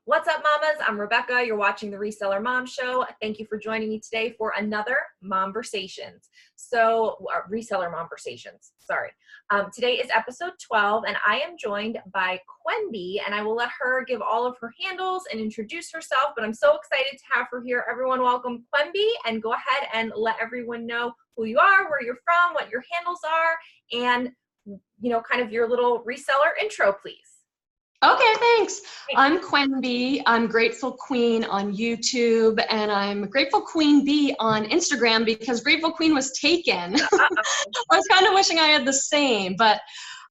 What's up, mamas? I'm Rebecca. You're watching the Reseller Mom Show. Thank you for joining me today for another Momversations. Reseller Momversations. Sorry. Today is episode 12, and I am joined by Quenby, and I will let her give all of her handles and introduce herself, but I'm so excited to have her here. Everyone welcome Quenby, and go ahead and let everyone know who you are, where you're from, what your handles are, and, kind of your little reseller intro, please. Okay, thanks. I'm Quenby. I'm Grateful Queen on YouTube, and I'm Grateful Queen B on Instagram because Grateful Queen was taken. I was kind of wishing I had the same, but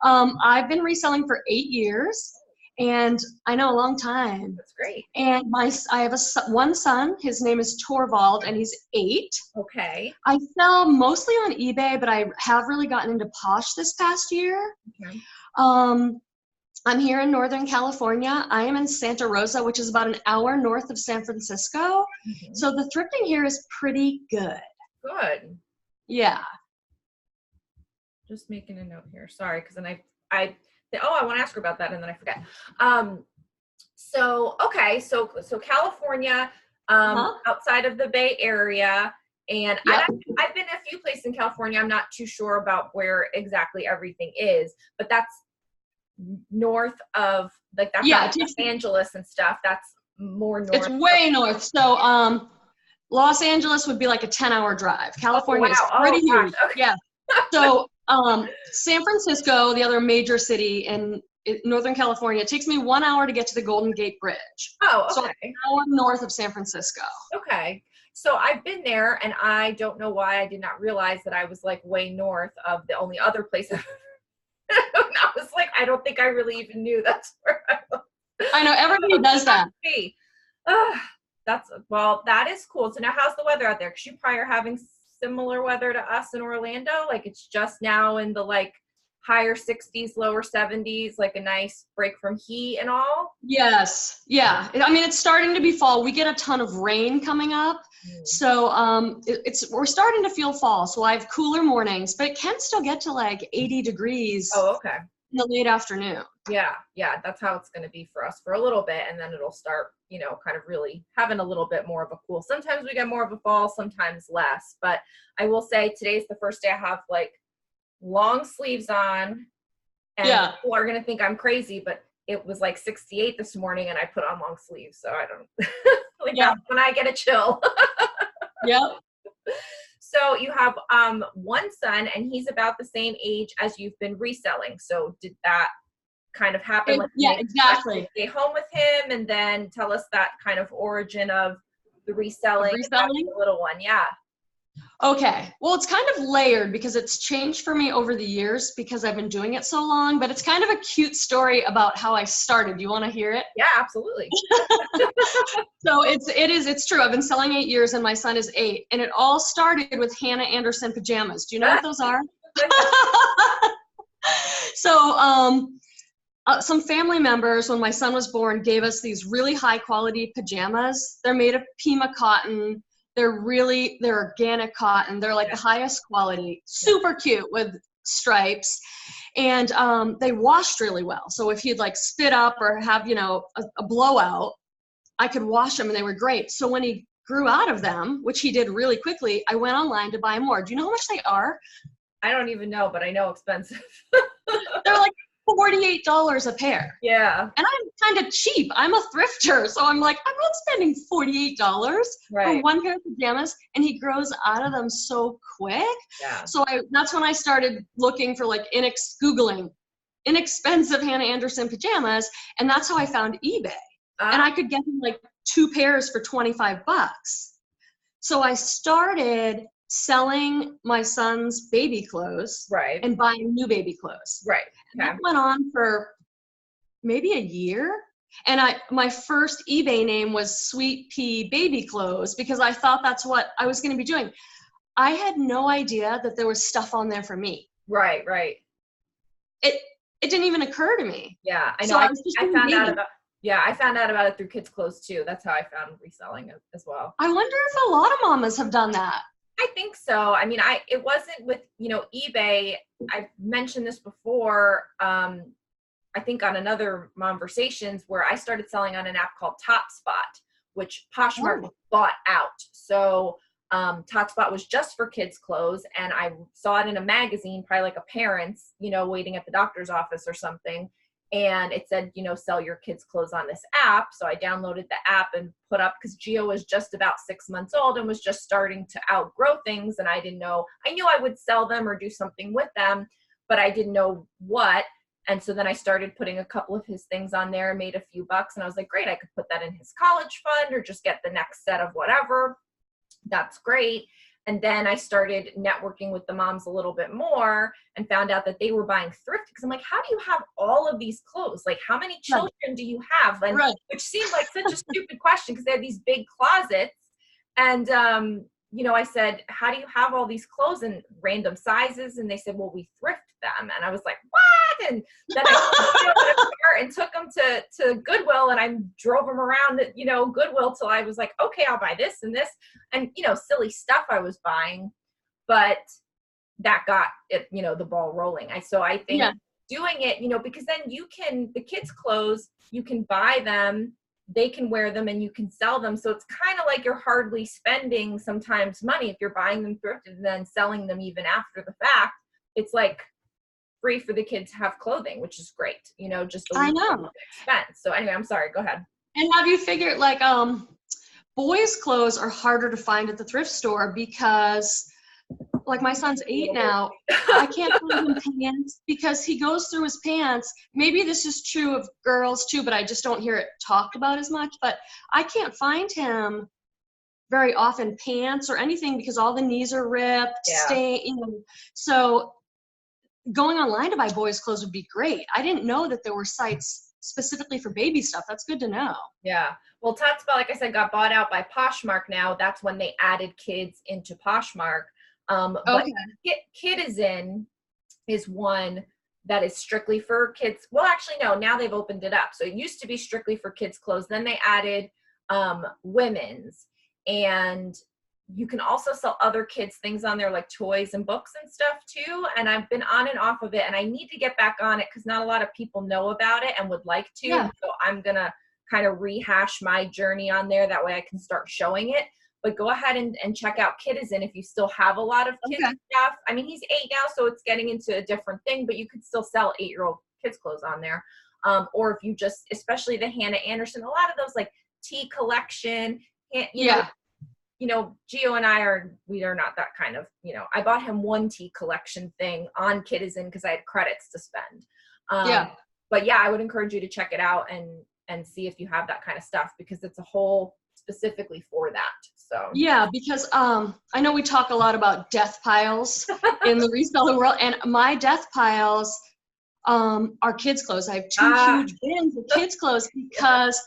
I've been reselling for 8 years, and I know a long time. That's great. And I have one son. His name is Torvald, and he's 8. Okay. I sell mostly on eBay, but I have really gotten into Posh this past year. Okay. I'm here in Northern California. I am in Santa Rosa, which is about an hour north of San Francisco. Mm-hmm. So the thrifting here is pretty good. Good. Yeah. Just making a note here. Sorry, because then I want to ask her about that, and then I forget. So California, outside of the Bay Area, and yep. I've been a few places in California. I'm not too sure about where exactly everything is, but that's north of that's Los Angeles and stuff. That's more north. It's way north. So Los Angeles would be like a 10-hour drive. California is pretty huge. Okay. Yeah. So San Francisco, the other major city in Northern California, it takes me 1 hour to get to the Golden Gate Bridge. Oh, okay. So an hour north of San Francisco. Okay. So I've been there, and I don't know why I did not realize that I was like way north of the only other place. I was like, I don't think I really even knew that's where I was. I know, everybody does that. That is cool. So now how's the weather out there? Because you probably are having similar weather to us in Orlando. Like it's just now in the like higher 60s, lower 70s, like a nice break from heat and all. Yes. Yeah. I mean, it's starting to be fall. We get a ton of rain coming up. So we're starting to feel fall. So I have cooler mornings, but it can still get to like 80 degrees. Oh, okay. In the late afternoon. Yeah. That's how it's going to be for us for a little bit. And then it'll start, kind of really having a little bit more of a cool. Sometimes we get more of a fall, sometimes less. But I will say today's the first day I have like long sleeves on. And people are going to think I'm crazy, but it was like 68 this morning and I put on long sleeves. So I don't that's when I get a chill. Yep. So you have one son, and he's about the same age as you've been reselling. So did that kind of happen? Exactly. Stay home with him, and then tell us that kind of origin of the reselling? The little one. Yeah. Okay. Well, it's kind of layered because it's changed for me over the years because I've been doing it so long, but it's kind of a cute story about how I started. Do you want to hear it? Yeah, absolutely. So it's true. I've been selling 8 years and my son is 8, and it all started with Hannah Anderson pajamas. Do you know what those are? So, some family members, when my son was born, gave us these really high quality pajamas. They're made of Pima cotton. They're organic cotton. They're like the highest quality, super cute with stripes. And they washed really well. So if he'd like spit up or have, a blowout, I could wash them and they were great. So when he grew out of them, which he did really quickly, I went online to buy more. Do you know how much they are? I don't even know, but I know expensive. They're like $48 a pair. Yeah. And I'm kind of cheap. I'm a thrifter. So I'm like, I'm not spending $48 for one pair of pajamas. And he grows out of them so quick. Yeah. So that's when I started looking for like Googling inexpensive Hannah Anderson pajamas. And that's how I found eBay. And I could get him like 2 pairs for $25. So I started selling my son's baby clothes and buying new baby clothes. Right. And that went on for maybe a year. And my first eBay name was Sweet Pea Baby Clothes because I thought that's what I was going to be doing. I had no idea that there was stuff on there for me. Right. It didn't even occur to me. Yeah, I know. So I found out about it through kids' clothes too. That's how I found reselling as well. I wonder if a lot of mamas have done that. I think so. I mean, it wasn't with, eBay. I've mentioned this before. I think on another Momversations where I started selling on an app called TopSpot, which Poshmark bought out. So TopSpot was just for kids' clothes, and I saw it in a magazine, probably like a parent's, waiting at the doctor's office or something. And it said, sell your kids' clothes on this app. So I downloaded the app and put up, because Gio was just about 6 months old and was just starting to outgrow things. And I didn't know, I knew I would sell them or do something with them, but I didn't know what. And so then I started putting a couple of his things on there and made a few bucks. And I was like, great, I could put that in his college fund or just get the next set of whatever. That's great. And then I started networking with the moms a little bit more and found out that they were buying thrift, because I'm like, how do you have all of these clothes? Like, how many children do you have? And which seemed like such a stupid question, because they had these big closets. And, I said, how do you have all these clothes in random sizes? And they said, well, we thrift them. And I was like, what? And then I and took them to Goodwill, and I drove them around, Goodwill till I was like, okay, I'll buy this and this, and, silly stuff I was buying, but that got it, the ball rolling. So I think doing it, because then the kids' clothes, you can buy them, they can wear them, and you can sell them. So it's kind of like you're hardly spending sometimes money if you're buying them thrifted and then selling them even after the fact. It's like free for the kids to have clothing, which is great, just a little expense. So anyway, I'm sorry, go ahead. And have you figured, like, boys' clothes are harder to find at the thrift store because, like, my son's 8 now. I can't find him pants because he goes through his pants. Maybe this is true of girls too, but I just don't hear it talked about as much. But I can't find him very often pants or anything because all the knees are ripped, So going online to buy boys' clothes would be great. I didn't know that there were sites specifically for baby stuff. That's good to know. Yeah. Well, TopSpot, like I said, got bought out by Poshmark now. That's when they added kids into Poshmark. But Kidizen is one that is strictly for kids. Well, actually, no, now they've opened it up. So it used to be strictly for kids' clothes. Then they added women's, and you can also sell other kids' things on there, like toys and books and stuff too. And I've been on and off of it, and I need to get back on it because not a lot of people know about it and would like to. Yeah. So I'm going to kind of rehash my journey on there. That way I can start showing it. But go ahead and check out Kidizen if you still have a lot of kids stuff. I mean, he's 8 now, so it's getting into a different thing, but you could still sell 8-year-old kids' clothes on there. Or if you just, especially the Hannah Anderson, a lot of those like tea collection, Gio and I are not that kind of, I bought him one tea collection thing on Kidizen because I had credits to spend. But yeah, I would encourage you to check it out and see if you have that kind of stuff, because it's a whole specifically for that. So yeah, because I know we talk a lot about death piles in the reseller world, and my death piles are kids' clothes. I have 2 huge bins of kids' clothes because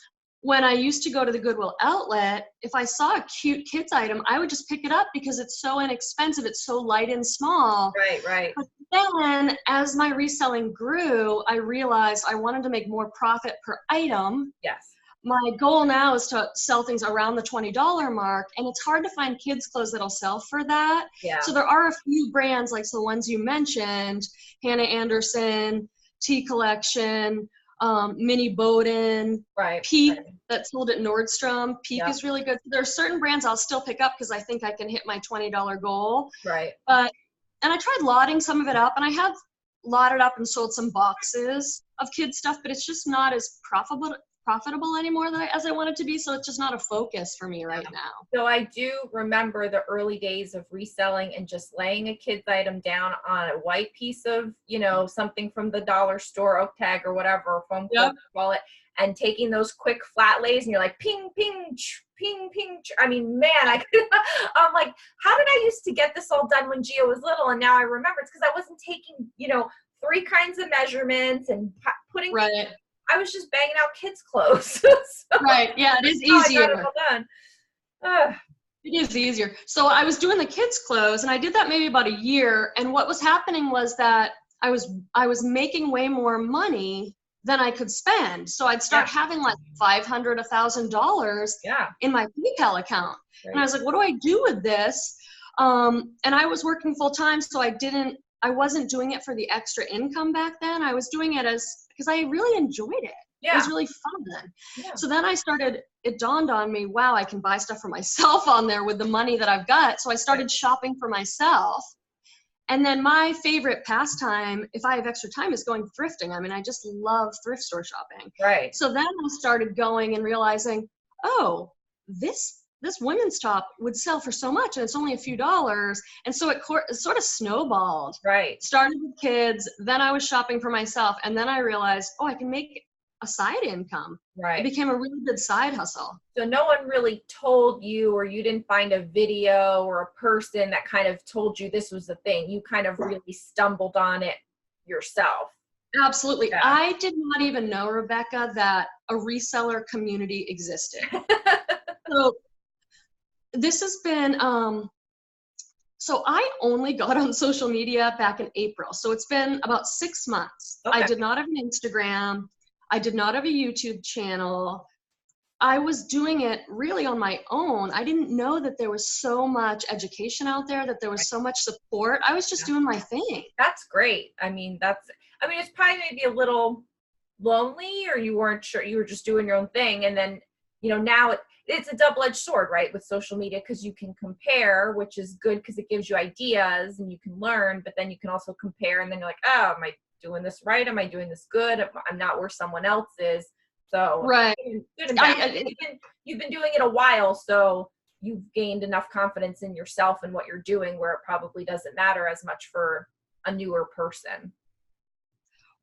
when I used to go to the Goodwill outlet, if I saw a cute kids item, I would just pick it up because it's so inexpensive. It's so light and small. Right. But then as my reselling grew, I realized I wanted to make more profit per item. Yes. My goal now is to sell things around the $20 mark, and it's hard to find kids' clothes that'll sell for that. Yeah. So there are a few brands like the ones you mentioned, Hannah Anderson, Tea Collection, Minnie Bowden, Peak that sold at Nordstrom. Peak is really good. There are certain brands I'll still pick up because I think I can hit my $20 goal. Right. And I tried lotting some of it up, and I have lotted up and sold some boxes of kids stuff, but it's just not as profitable anymore as I want it to be. So it's just not a focus for me right now. So I do remember the early days of reselling and just laying a kid's item down on a white piece of, something from the dollar store, oak tag or whatever, foam wallet, and taking those quick flat lays, and you're like, ping, ping, ping, ping. I mean, man, I'm like, how did I used to get this all done when Gio was little? And now I remember it's because I wasn't taking, 3 kinds of measurements and putting I was just banging out kids' clothes. So right. Yeah, it is easier. I got it all done. It is easier. So I was doing the kids' clothes, and I did that maybe about a year. And what was happening was that I was making way more money than I could spend. So I'd start having like $500, $1,000 in my PayPal account. Right. And I was like, what do I do with this? And I was working full time, so I didn't I wasn't doing it for the extra income back then. I was doing it because I really enjoyed it. It was really fun. Yeah. So then it dawned on me, wow, I can buy stuff for myself on there with the money that I've got. So I started shopping for myself. And then my favorite pastime, if I have extra time, is going thrifting. I mean, I just love thrift store shopping. Right. So then I started going and realizing, oh, this women's top would sell for so much and it's only a few dollars. And so it sort of snowballed. Right. Started with kids, then I was shopping for myself, and then I realized, oh, I can make a side income. Right. It became a really good side hustle. So no one really told you, or you didn't find a video or a person that kind of told you this was the thing. You kind of really stumbled on it yourself. Absolutely. Yeah. I did not even know, Rebecca, that a reseller community existed. So this has been, so I only got on social media back in April. So it's been about 6 months. Okay. I did not have an Instagram. I did not have a YouTube channel. I was doing it really on my own. I didn't know that there was so much education out there, that there was so much support. I was just doing my thing. That's great. I mean, it's probably maybe a little lonely, or you weren't sure, you were just doing your own thing. And then, now it's a double-edged sword, right, with social media, because you can compare, which is good because it gives you ideas and you can learn, but then you can also compare, and then you're like, oh, am I doing this right? Am I doing this good? I'm not where someone else is. So right. Good and bad. You've been doing it a while, so you've gained enough confidence in yourself and what you're doing where it probably doesn't matter as much for a newer person.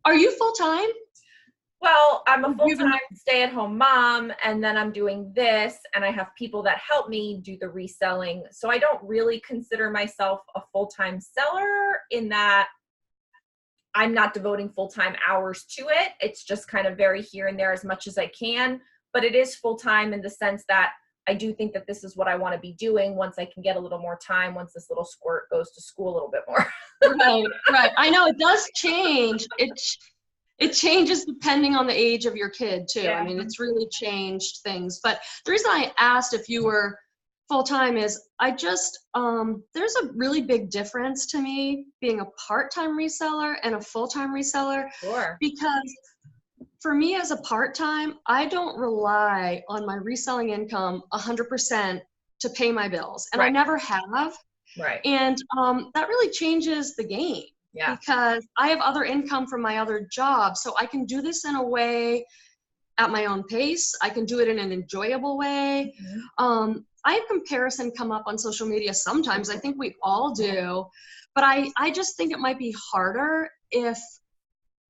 Are you full-time? Well, I'm a full-time stay-at-home mom, and then I'm doing this, and I have people that help me do the reselling. So I don't really consider myself a full-time seller in that I'm not devoting full-time hours to it. It's just kind of very here and there as much as I can, but it is full-time in the sense that I do think that this is what I want to be doing once I can get a little more time, once this little squirt goes to school a little bit more. Right. I know it does change. It changes depending on the age of your kid too. Yeah. I mean, it's really changed things. But the reason I asked if you were full-time is I just, there's a really big difference to me being a part-time reseller and a full-time reseller. Sure. Because for me as a part-time, I don't rely on my reselling income 100% to pay my bills. And I never have. Right. And that really changes the game. Yeah. Because I have other income from my other job. So I can do this in a way at my own pace. I can do it in an enjoyable way. Mm-hmm. I have comparison come up on social media sometimes. I think we all do. But I just think it might be harder if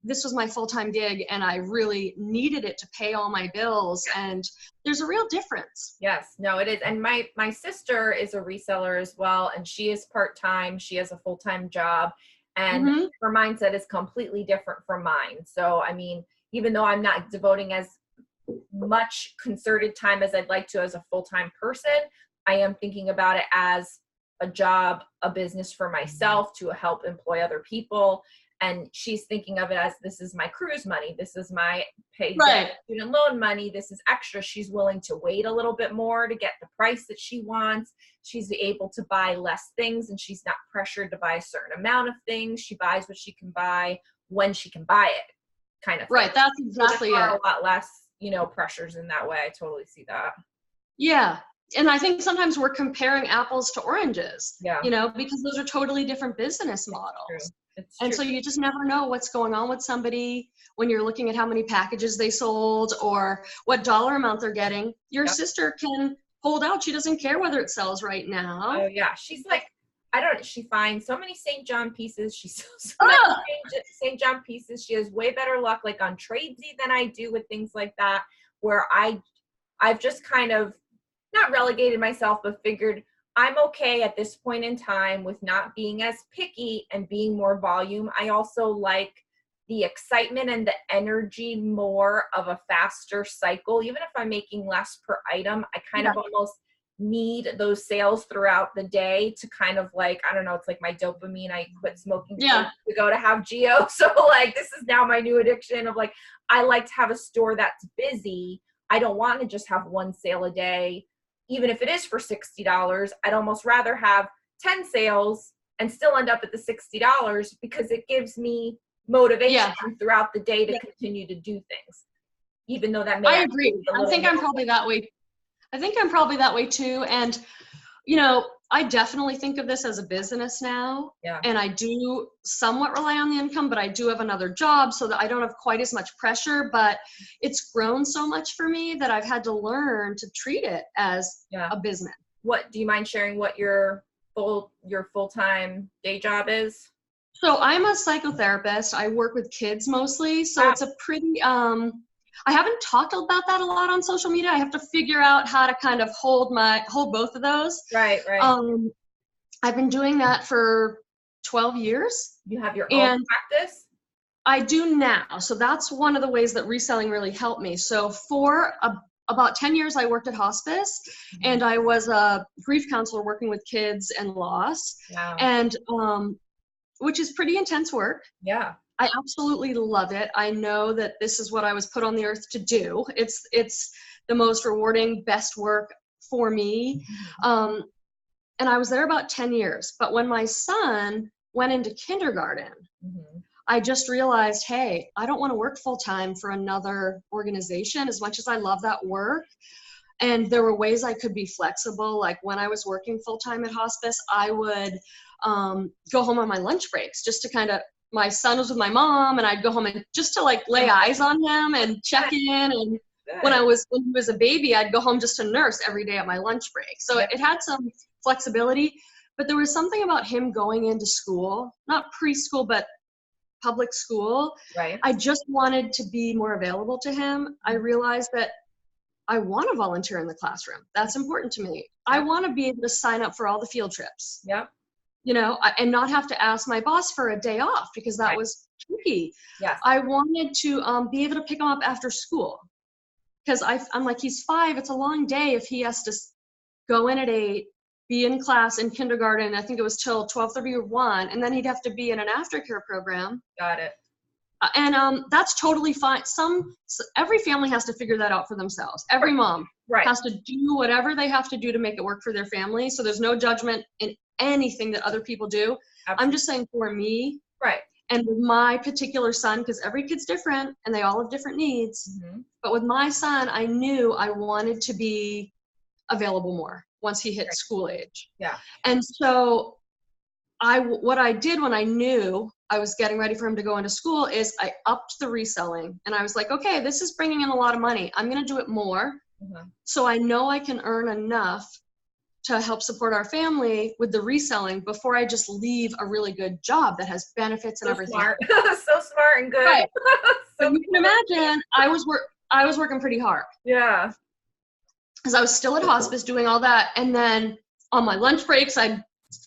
this was my full-time gig and I really needed it to pay all my bills. And there's a real difference. Yes, no, it is. And my sister is a reseller as well. And she is part-time. She has a full-time job. And mm-hmm. her mindset is completely different from mine. So, I mean, even though I'm not devoting as much concerted time as I'd like to as a full-time person, I am thinking about it as a job, a business for myself to help employ other people. And she's thinking of it as, this is my cruise money. This is my paid student loan money. This is extra. She's willing to wait a little bit more to get the price that she wants. She's able to buy less things, and she's not pressured to buy a certain amount of things. She buys what she can buy when she can buy it, kind of thing. Right. That's exactly it. A lot less, pressures in that way. I totally see that. Yeah. And I think sometimes we're comparing apples to oranges, because those are totally different business models. It's and true. So you just never know what's going on with somebody when you're looking at how many packages they sold or what dollar amount they're getting. Your sister can hold out. She doesn't care whether it sells right now. Oh yeah. She's like, she finds so many St. John pieces. She sells so many St. John pieces. She has way better luck like on Tradesy than I do with things like that, where I've just kind of not relegated myself, but figured I'm okay at this point in time with not being as picky and being more volume. I also like the excitement and the energy more of a faster cycle. Even if I'm making less per item, I kind of almost need those sales throughout the day to kind of like, I don't know, it's like my dopamine. I quit smoking to go to have Geo. So like, this is now my new addiction of like, I like to have a store that's busy. I don't want to just have one sale a day. Even if it is for $60, I'd almost rather have 10 sales and still end up at the $60 because it gives me motivation throughout the day to continue to do things, even though that may. I agree. I think I'm probably that way. I think I'm probably that way too. And, you know, I definitely think of this as a business now. Yeah. And I do somewhat rely on the income, but I do have another job so that I don't have quite as much pressure, but it's grown so much for me that I've had to learn to treat it as a business. What, do you mind sharing what your full-time day job is? So I'm a psychotherapist. I work with kids mostly. So it's a pretty, I haven't talked about that a lot on social media. I have to figure out how to kind of hold both of those. Right. I've been doing that for 12 years. You have your own practice? I do now. So that's one of the ways that reselling really helped me. So for about 10 years, I worked at hospice, and I was a grief counselor working with kids and loss. Wow. And which is pretty intense work. Yeah. I absolutely love it. I know that this is what I was put on the earth to do. It's the most rewarding, best work for me. And I was there about 10 years. But when my son went into kindergarten, I just realized, hey, I don't want to work full time for another organization as much as I love that work. And there were ways I could be flexible. Like when I was working full time at hospice, I would go home on my lunch breaks just to kind of, my son was with my mom, and I'd go home and just to like lay eyes on him and check in. And when he was a baby, I'd go home just to nurse every day at my lunch break. So it had some flexibility, but there was something about him going into school, not preschool, but public school. Right. I just wanted to be more available to him. I realized that I want to volunteer in the classroom. That's important to me. I want to be able to sign up for all the field trips. Yep. You know, and not have to ask my boss for a day off because that was tricky. Yes. I wanted to be able to pick him up after school because I'm like, he's 5. It's a long day if he has to go in at 8, be in class in kindergarten. I think it was till 12:30 or 1, and then he'd have to be in an aftercare program. Got it. And that's totally fine. Every family has to figure that out for themselves. Every mom has to do whatever they have to do to make it work for their family. So there's no judgment in anything that other people do. Absolutely. I'm just saying for me, and with my particular son, because every kid's different and they all have different needs. But with my son, I knew I wanted to be available more once he hit school age. Yeah. And so what I did when I knew I was getting ready for him to go into school is I upped the reselling, and I was like, okay, this is bringing in a lot of money. I'm going to do it more. So I know I can earn enough to help support our family with the reselling before I just leave a really good job that has benefits and everything. Smart. So smart and good. Right. So you can imagine I was working pretty hard. Yeah. Because I was still at hospice doing all that. And then on my lunch breaks, I'd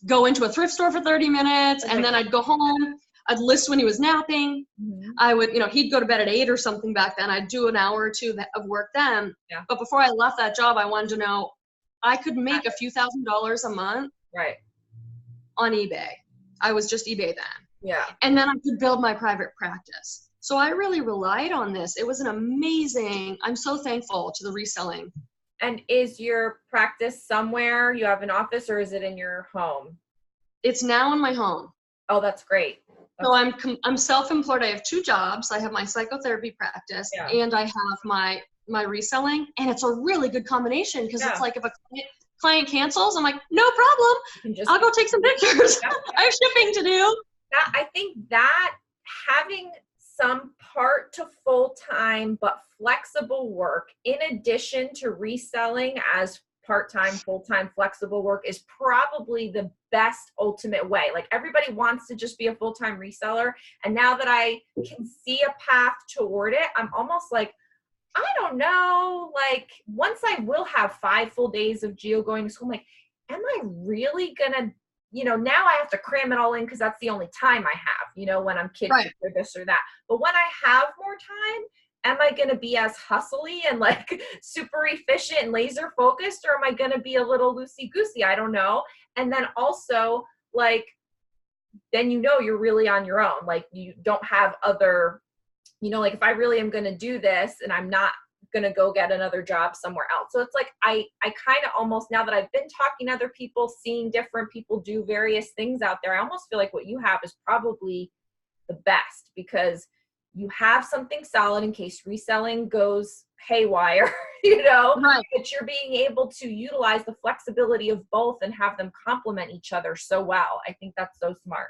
go into a thrift store for 30 minutes and then I'd go home. I'd list when he was napping. I would, he'd go to bed at 8 or something back then. I'd do an hour or two of work then. Yeah. But before I left that job, I wanted to know I could make a few $1,000s a month on eBay. I was just eBay then. Yeah. And then I could build my private practice. So I really relied on this. It was I'm so thankful to the reselling. And is your practice somewhere? You have an office, or is it in your home? It's now in my home. Oh, that's great. So I'm self-employed. I have 2 jobs. I have my psychotherapy practice and I have my reselling, and it's a really good combination because it's like if a client cancels, I'm like, no problem. I'll go take some pictures. I have shipping to do. I think that having some part to full-time but flexible work in addition to reselling as part-time, full-time, flexible work is probably the best ultimate way. Like everybody wants to just be a full-time reseller. And now that I can see a path toward it, I'm almost like, I don't know, like once I will have 5 full days of Geo going to school, I'm like, am I really gonna, now I have to cram it all in because that's the only time I have, when I'm kidding or this or that. But when I have more time, am I going to be as hustly and like super efficient and laser focused, or am I going to be a little loosey goosey? I don't know. And then also like, then you're really on your own. Like you don't have other, like if I really am going to do this and I'm not gonna go get another job somewhere else. So it's like I kind of almost, now that I've been talking to other people, seeing different people do various things out there, I almost feel like what you have is probably the best, because you have something solid in case reselling goes haywire, Right. but you're being able to utilize the flexibility of both and have them complement each other so well. I think that's so smart.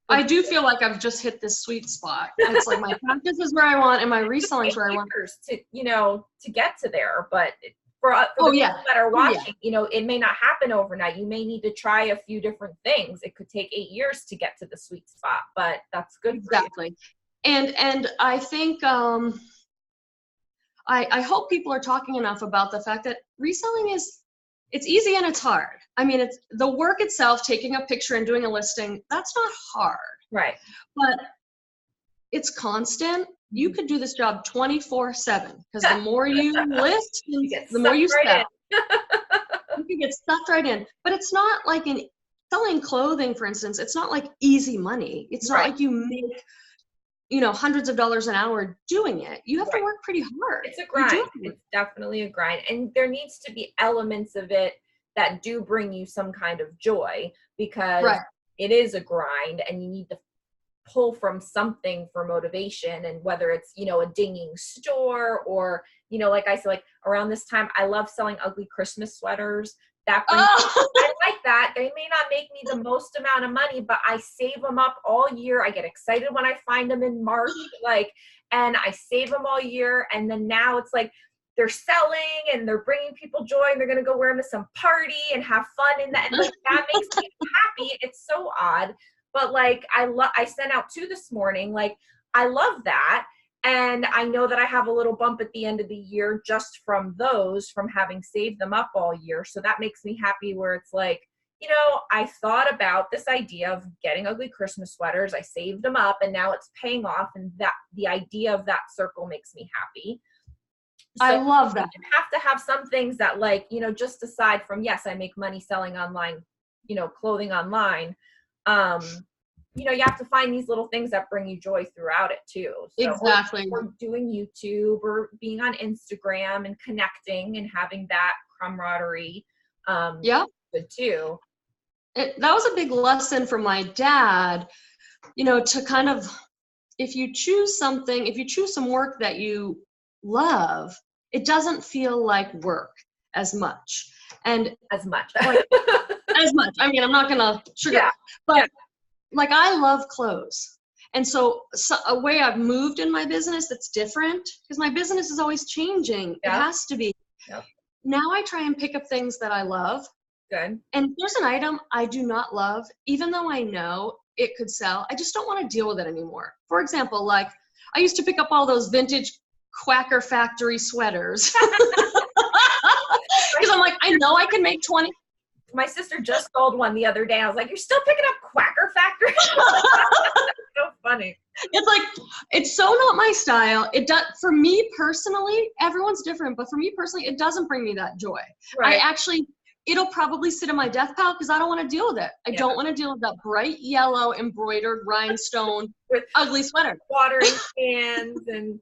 I do feel like I've just hit this sweet spot. It's like my practice is where I want and my reselling is where I want. To get to there, but for Oh, the yeah. people that are Oh, yeah. watching, it may not happen overnight. You may need to try a few different things. It could take 8 years to get to the sweet spot, but that's good for you. Exactly. And I think I hope people are talking enough about the fact that reselling it's easy and it's hard. I mean, it's the work itself, taking a picture and doing a listing, that's not hard. Right. But it's constant. You could do this job 24/7, because the more you list, the more you sell. You can get sucked right in. But it's not like in selling clothing, for instance, it's not like easy money. It's not like you make hundreds of dollars an hour doing it. You have to work pretty hard. It's a grind. It's definitely a grind. And there needs to be elements of it that do bring you some kind of joy, because it is a grind and you need to pull from something for motivation. And whether it's, a dinging store or, like I said, like around this time, I love selling ugly Christmas sweaters. That brings I like that. They may not make me the most amount of money, but I save them up all year. I get excited when I find them in March, and I save them all year. And then now it's like they're selling and they're bringing people joy, and they're going to go wear them to some party and have fun in that. And that makes me happy. It's so odd, but I sent out 2 this morning. I love that. And I know that I have a little bump at the end of the year just from having saved them up all year. So that makes me happy, where it's like, I thought about this idea of getting ugly Christmas sweaters. I saved them up and now it's paying off. And that the idea of that circle makes me happy. So I love that. You have to have some things that just aside from, yes, I make money selling online, clothing online. You have to find these little things that bring you joy throughout it too. So, exactly. Or doing YouTube or being on Instagram and connecting and having that camaraderie. Good too. That was a big lesson from my dad, to kind of, if you choose some work that you love, it doesn't feel like work as much. And as much. As much. I mean, I'm not going to sugar, but I love clothes. And so a way I've moved in my business that's different, because my business is always changing. It has to be. Yep. Now I try and pick up things that I love. Good. And there's an item I do not love, even though I know it could sell. I just don't want to deal with it anymore. For example, I used to pick up all those vintage Quacker Factory sweaters. Because I'm like, I know I can make 20. My sister just sold one the other day. I was like, you're still picking up Quacker Factory? So funny. It's so not my style. It does, for me personally, everyone's different, but for me personally, it doesn't bring me that joy. Right. It'll probably sit in my death pile because I don't want to deal with it. I don't want to deal with that bright yellow embroidered rhinestone with ugly sweater. Watering cans and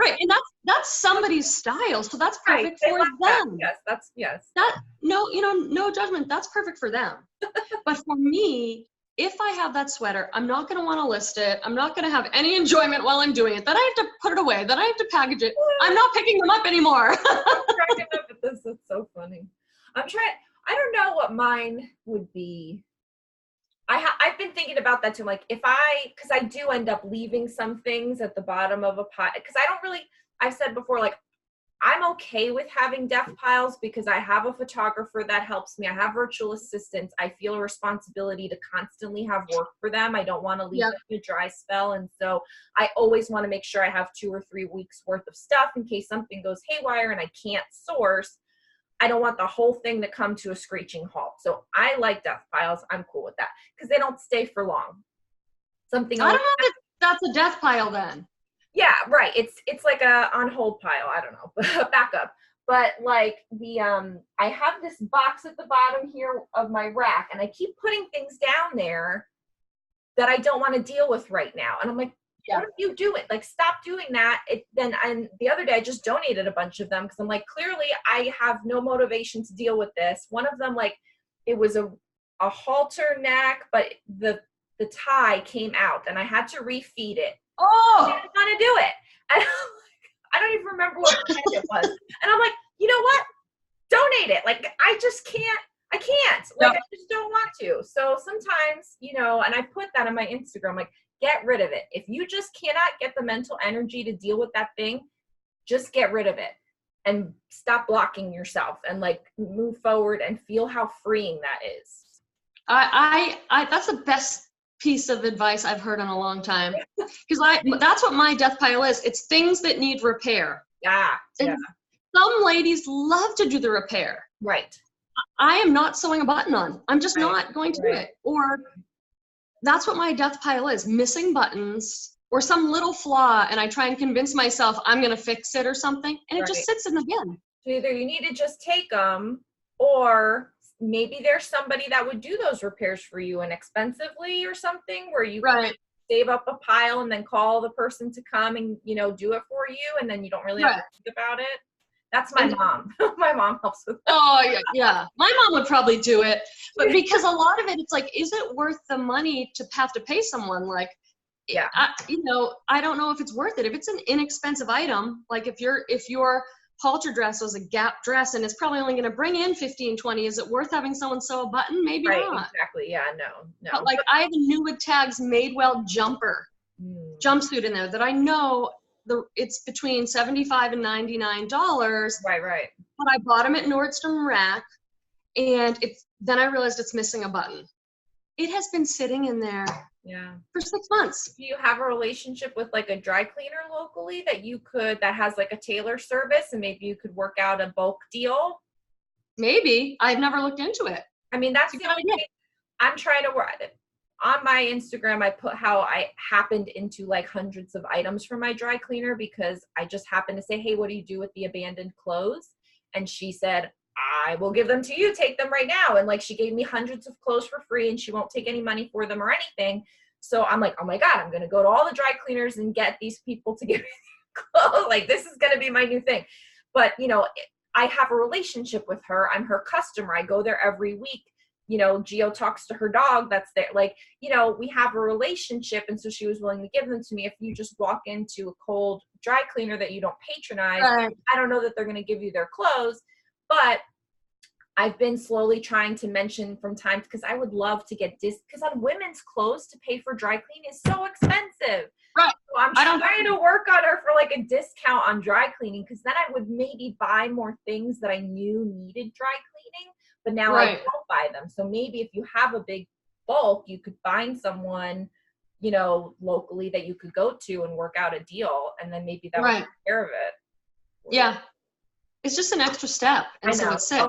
right, and that's somebody's style, so that's perfect for them. Yes. No judgment. That's perfect for them. But for me, if I have that sweater, I'm not going to want to list it. I'm not going to have any enjoyment while I'm doing it. Then I have to put it away. Then I have to package it. I'm not picking them up anymore. I'm cracking up at this. That's so funny. I don't know what mine would be. I've been thinking about that too. Because I do end up leaving some things at the bottom of a pile. Because I've said before, I'm okay with having death piles because I have a photographer that helps me. I have virtual assistants. I feel a responsibility to constantly have work for them. I don't want to leave them in a dry spell. And so I always want to make sure I have 2 or 3 weeks worth of stuff in case something goes haywire and I can't source. I don't want the whole thing to come to a screeching halt. So I like death piles. I'm cool with that because they don't stay for long. I don't know if that's a death pile then. Yeah, right. It's like a on hold pile. I don't know, backup. But I have this box at the bottom here of my rack, and I keep putting things down there that I don't want to deal with right now. And I'm like, Yeah. what are you doing? Like, stop doing that. And the other day I just donated a bunch of them because I'm like, clearly I have no motivation to deal with this. One of them, like, it was a halter neck, but the tie came out and I had to refeed it. I Oh, didn't want to do it. And I don't even remember what brand it was. And I'm like, you know what? Donate it. Like, I can't. Like, yep. I just don't want to. So sometimes, and I put that on my Instagram, like, get rid of it. If you just cannot get the mental energy to deal with that thing, just get rid of it and stop blocking yourself and like move forward and feel how freeing that is. I that's the best piece of advice I've heard in a long time. Because that's what my death pile is. It's things that need repair. Yeah. And some ladies love to do the repair. Right. I am not sewing a button on. I'm just not going to do it. Or that's what my death pile is, missing buttons or some little flaw, and I try and convince myself I'm going to fix it or something, and it just sits in the bin. So either you need to just take them, or maybe there's somebody that would do those repairs for you inexpensively or something, where you can save up a pile and then call the person to come and, do it for you, and then you don't really have to think about it. That's my mom. My mom helps with that. Oh, yeah. My mom would probably do it. But because a lot of it, it's like, is it worth the money to have to pay someone? Like, I don't know if it's worth it. If it's an inexpensive item, like if your halter dress was a Gap dress and it's probably only going to bring in 15, 20, is it worth having someone sew a button? Maybe not. Exactly. Yeah, no. But like, I have a New with Tags Madewell jumpsuit in there that I know it's between $75 and $99. Right. But I bought them at Nordstrom Rack, and then I realized it's missing a button. It has been sitting in there for 6 months. Do you have a relationship with like a dry cleaner locally that has like a tailor service, and maybe you could work out a bulk deal? Maybe. I've never looked into it. I mean, that's the only thing I'm trying to work at. On my Instagram, I put how I happened into like hundreds of items from my dry cleaner, because I just happened to say, hey, what do you do with the abandoned clothes? And she said, I will give them to you. Take them right now. And like, she gave me hundreds of clothes for free, and she won't take any money for them or anything. So I'm like, oh my God, I'm going to go to all the dry cleaners and get these people to give me clothes. Like, this is going to be my new thing. But, I have a relationship with her. I'm her customer. I go there every week. Geo talks to her dog that's there. Like, we have a relationship. And so she was willing to give them to me. If you just walk into a cold dry cleaner that you don't patronize, I don't know that they're going to give you their clothes. But I've been slowly trying to mention from time, because I would love to get because on women's clothes to pay for dry clean is so expensive. Right. So I'm trying to work on her for like a discount on dry cleaning, because then I would maybe buy more things that I knew needed dry cleaning. But now I don't buy them. So maybe if you have a big bulk, you could find someone, locally that you could go to and work out a deal. And then maybe that would take care of it. Yeah. It's just an extra step. And so it's sick.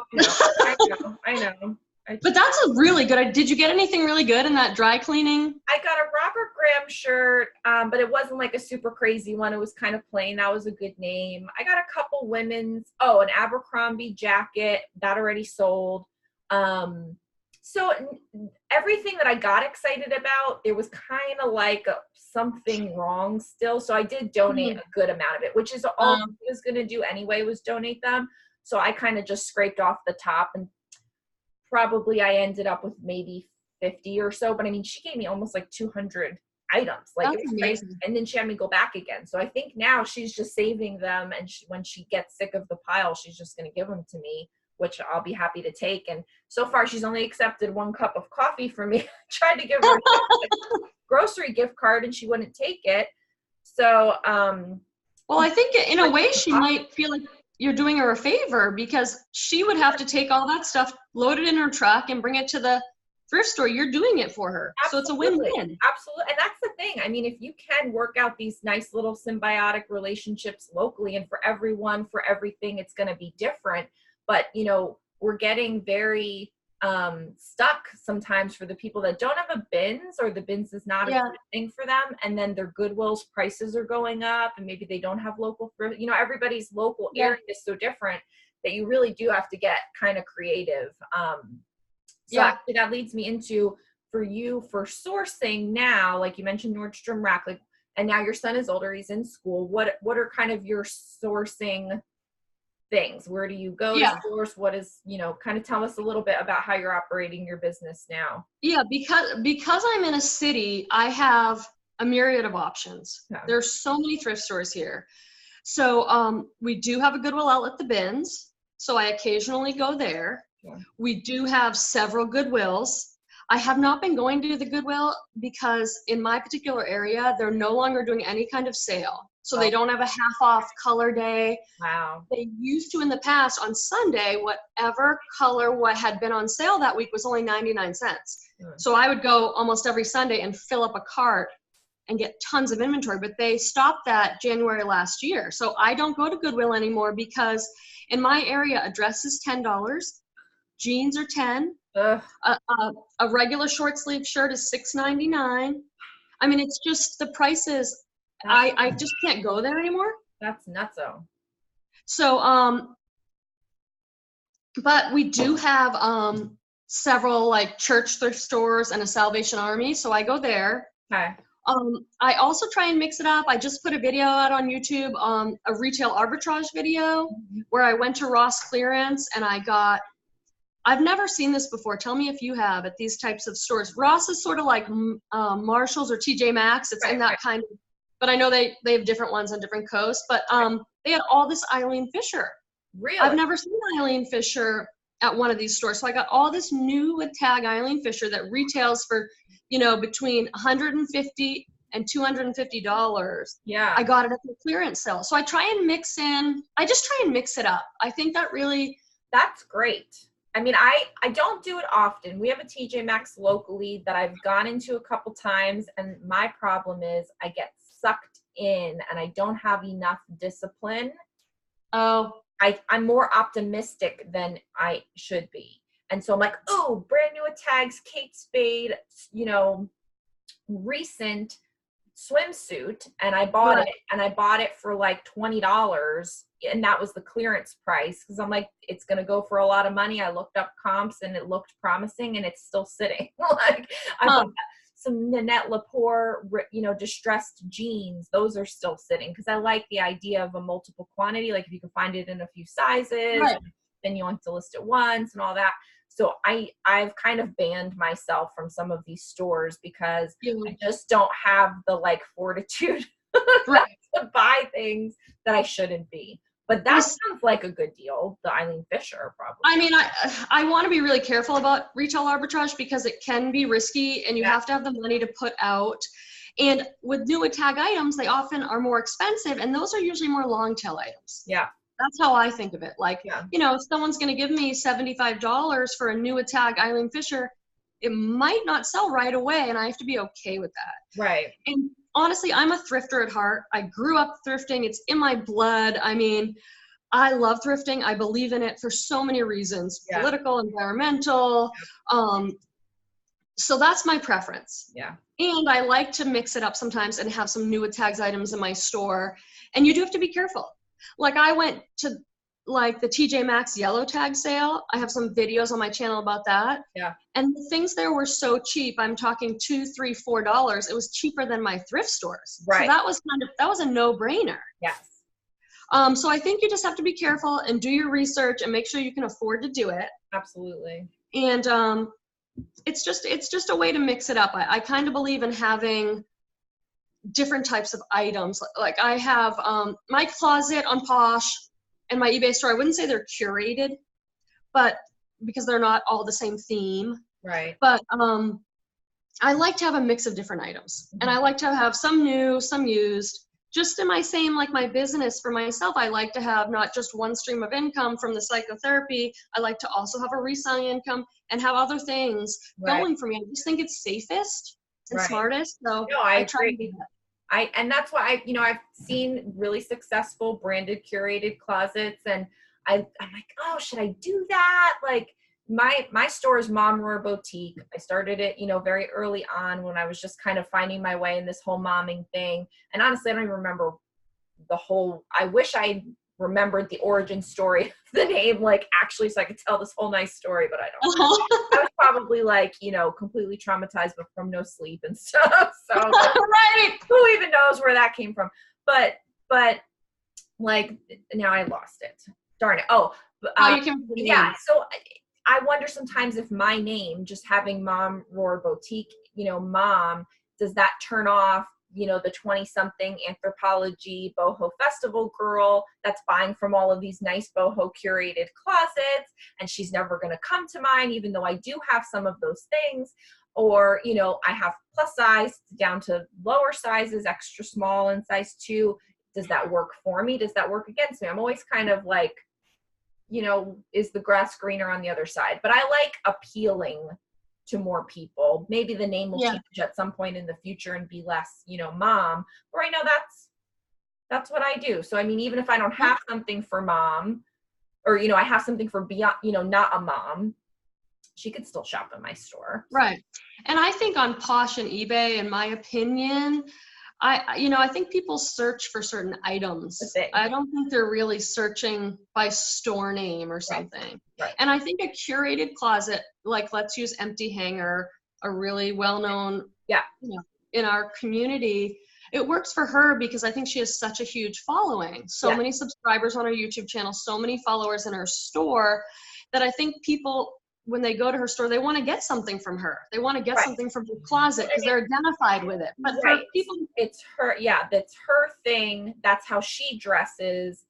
I know. But that's a really good. Did you get anything really good in that dry cleaning? I got a Robert Graham shirt, but it wasn't like a super crazy one. It was kind of plain. That was a good name. I got a couple women's, an Abercrombie jacket that already sold. So everything that I got excited about, there was kind of like something wrong still. So I did donate a good amount of it, which is all I was going to do anyway, was donate them. So I kind of just scraped off the top, and probably I ended up with maybe 50 or so. But I mean, she gave me almost like 200 items. Like, it was crazy. And then she had me go back again. So I think now she's just saving them. And when she gets sick of the pile, she's just going to give them to me, which I'll be happy to take. And so far, she's only accepted 1 cup of coffee from me. I tried to give her a grocery gift card, and she wouldn't take it. So, well, I think in a way she might feel like you're doing her a favor, because she would have to take all that stuff, load it in her truck, and bring it to the thrift store. You're doing it for her. Absolutely. So it's a win-win. Absolutely. And that's the thing. I mean, if you can work out these nice little symbiotic relationships locally, and for everyone, for everything, it's going to be different. But, we're getting very stuck sometimes for the people that don't have a bins, or the bins is not a good thing for them. And then their Goodwill's prices are going up, and maybe they don't have local, everybody's local area is so different that you really do have to get kind of creative. Actually that leads me into, for you, for sourcing now, like you mentioned Nordstrom Rack, like and now your son is older, he's in school. What are kind of your sourcing things? Where do you go to source? What is, kind of tell us a little bit about how you're operating your business now. Yeah, because I'm in a city, I have a myriad of options. Yeah. There's so many thrift stores here. So we do have a Goodwill outlet, the Bins. So I occasionally go there. Yeah. We do have several Goodwills. I have not been going to the Goodwill because in my particular area, they're no longer doing any kind of sale. So they don't have a half off color day. Wow. They used to in the past on Sunday, whatever color what had been on sale that week was only 99 cents. So I would go almost every Sunday and fill up a cart and get tons of inventory, but they stopped that January last year. So I don't go to Goodwill anymore because in my area, a dress is $10, jeans are $10, a regular short sleeve shirt is $6.99. I mean, it's just the prices. I just can't go there anymore. That's nutso. So, but we do have several like church thrift stores and a Salvation Army, so I go there. Okay. I also try and mix it up. I just put a video out on YouTube, a retail arbitrage video where I went to Ross Clearance and I've never seen this before. Tell me if you have at these types of stores. Ross is sort of like Marshall's or TJ Maxx. It's in that kind of, but I know they have different ones on different coasts, but they had all this Eileen Fisher. Really? I've never seen Eileen Fisher at one of these stores. So I got all this new with tag Eileen Fisher that retails for, between $150 and $250. Yeah. I got it at the clearance sale. So I just try and mix it up. I think that's great. I mean, I don't do it often. We have a TJ Maxx locally that I've gone into a couple times, and my problem is I get sucked in and I don't have enough discipline. Oh. I'm more optimistic than I should be. And so I'm like, oh, brand new at tags, Kate Spade, recent swimsuit. And I bought it, and I bought it for like $20. And that was the clearance price. Cause I'm like, it's going to go for a lot of money. I looked up comps and it looked promising, and it's still sitting. Like I bought some Nanette Lepore, distressed jeans. Those are still sitting. Cause I like the idea of a multiple quantity. Like if you can find it in a few sizes, then you only have to list it once and all that. So I've kind of banned myself from some of these stores because I just don't have the fortitude to buy things that I shouldn't be. But that sounds like a good deal, the Eileen Fisher probably. I mean, I want to be really careful about retail arbitrage because it can be risky and you have to have the money to put out. And with new tag items, they often are more expensive, and those are usually more long tail items. Yeah. That's how I think of it. Like, if someone's going to give me $75 for a new tag Eileen Fisher, it might not sell right away, and I have to be okay with that. Right. And honestly, I'm a thrifter at heart. I grew up thrifting. It's in my blood. I mean, I love thrifting. I believe in it for so many reasons, political, environmental. So that's my preference. Yeah. And I like to mix it up sometimes and have some new tags items in my store. And you do have to be careful. Like I went to the TJ Maxx yellow tag sale. I have some videos on my channel about that. Yeah. And the things there were so cheap. I'm talking $2, $3, $4. It was cheaper than my thrift stores. Right. So that was a no-brainer. Yes. So I think you just have to be careful and do your research and make sure you can afford to do it. Absolutely. And it's just a way to mix it up. I kind of believe in having different types of items. Like I have my closet on Posh and my eBay store. I wouldn't say they're curated, but because they're not all the same theme. Right. But I like to have a mix of different items. And I like to have some new, some used. Just in my business for myself, I like to have not just one stream of income from the psychotherapy. I like to also have a reselling income and have other things going for me. I just think it's safest and smartest. So no, I try agree. to do that. And that's why I've seen really successful branded curated closets, and I'm like, oh, should I do that? Like my store is Mom Roar Boutique. I started it, very early on when I was just kind of finding my way in this whole momming thing. And honestly, I don't even remember I wish I remembered the origin story of the name, like actually, so I could tell this whole nice story, but I don't. I was probably like, you know, completely traumatized, but from no sleep and stuff. So like, Right. who even knows where that came from? But like now I lost it. Darn it. Oh, You can yeah. So I wonder sometimes if my name, just having Mom Roar Boutique, you know, mom, does that turn off, you know, the 20-something Anthropologie boho festival girl that's buying from all of these nice boho curated closets, and she's never going to come to mine, even though I do have some of those things. Or, you know, I have plus size down to lower sizes, extra small and size 2. Does that work for me? Does that work against me? I'm always kind of like, you know, is the grass greener on the other side? But I like appealing to more people. Maybe the name will change at some point in the future and be less, you know, mom. But right now that's what I do. So I mean, even if I don't have something for mom, or, you know, I have something for beyond, you know, not a mom, she could still shop in my store. Right. And I think on Posh and eBay, in my opinion, I think people search for certain items. I don't think they're really searching by store name or something. Right. And I think a curated closet, like let's use Empty Hanger, a really well-known, you know, in our community, it works for her because I think she has such a huge following. So many subscribers on her YouTube channel, so many followers in her store, that I think people, when they go to her store, they want to get something from her. They want to get something from her closet because they're identified with it. But for people, it's her, that's her thing. That's how she dresses.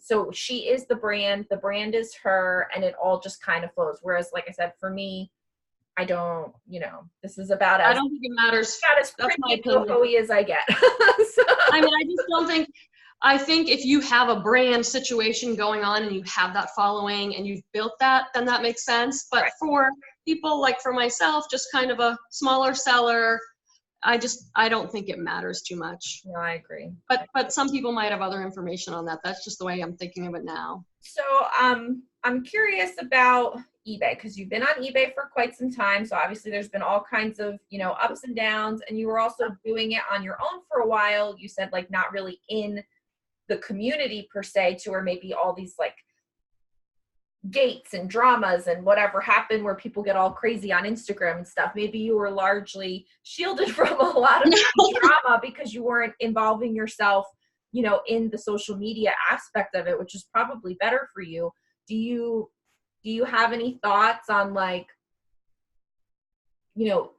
So she is the brand is her, and it all just kind of flows. Whereas, like I said, for me, I don't, you know, this is about I don't think it matters. That's my opinion. As I get. So. I mean, I just don't think, I think if you have a brand situation going on and you have that following and you've built that, then that makes sense. But for people like for myself, just kind of a smaller seller, I don't think it matters too much. No, I agree. But some people might have other information on that. That's just the way I'm thinking of it now. So I'm curious about eBay, because you've been on eBay for quite some time. So obviously there's been all kinds of, you know, ups and downs, and you were also doing it on your own for a while. You said like not really in the community per se, to where maybe all these like gates and dramas and whatever happened where people get all crazy on Instagram and stuff. Maybe you were largely shielded from a lot of drama because you weren't involving yourself, you know, in the social media aspect of it, which is probably better for you. Do you have any thoughts on, like, you know,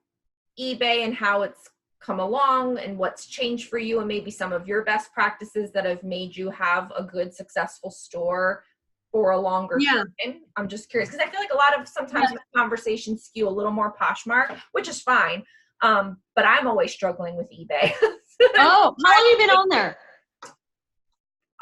eBay and how it's come along and what's changed for you, and maybe some of your best practices that have made you have a good, successful store for a longer time? I'm just curious, because I feel like a lot of sometimes conversations skew a little more Poshmark, which is fine. But I'm always struggling with eBay. Oh, how long have you been on there?